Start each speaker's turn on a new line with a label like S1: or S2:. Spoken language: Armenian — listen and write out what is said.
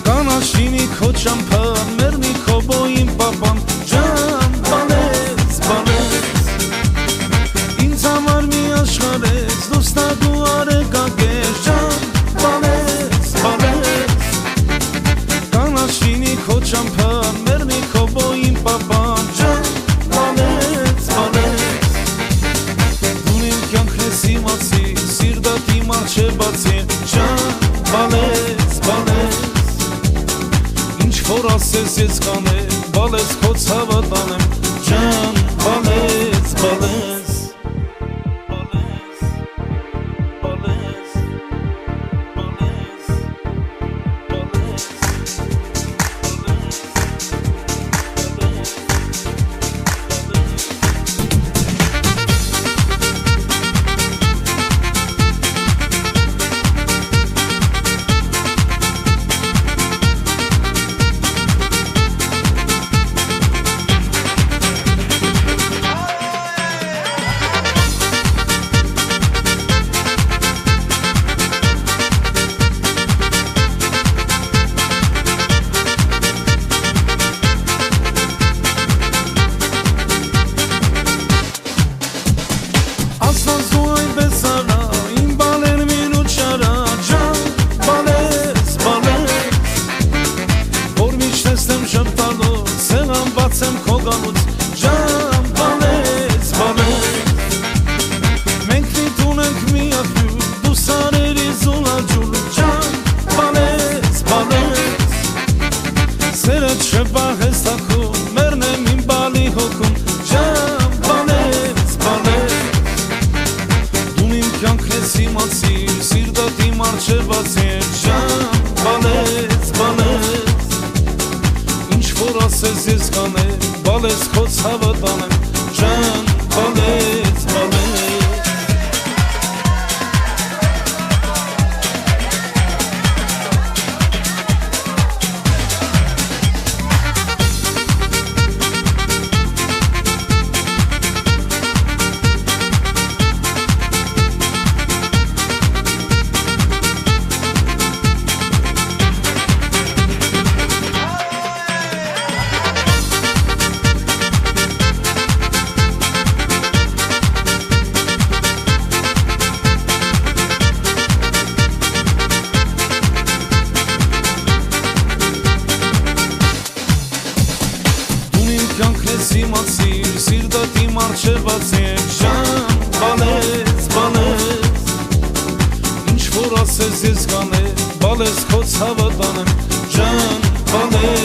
S1: Կանաշինի քո ճամփան, մեռնի քո բոյին պապան, ջան, բալես, բալես, ինձ համար մի աշխարհ ես, դուստա դու արեգակես, ջան, բալես, բալես, կանաշինի քո ճամփան, մեռնի քո բոյին պապան, ջան, բալես, բալես, դու իմ կյանքն ես իմացի, սիրտդ իմ առջև բացի, ջան, բալես, բալես, որ ասես ես կանեմ, բալես քո ցավը տանեմ, ջան, բալես, բալես, բալես, բալես, բալես, Բացեմ քո գանուց, ջան, բալես, բալես, մենք միտ ունենք մի աղբյուր, դու սարերի զուլաջուր, ջան, բալես, բալես, սերդ շպահ ես թաքում, մեռնեմ իմ բալի հոգում, ջան, բալես, բալես, դու իմ կյանքն ես իմացի, սիրտդ իմ առջև բացի, ջան, բալես, բալես, որ ասես ես կանեմ, բալես քո ցավը տանեմ, ջան, բալես, բալես, իմացիր, սիրտդ իմ առջև բացի, ջան, բալես, բալես, ինչ որ ասես ես կանեմ, բալես քո ցավը տանեմ, ջան, բալես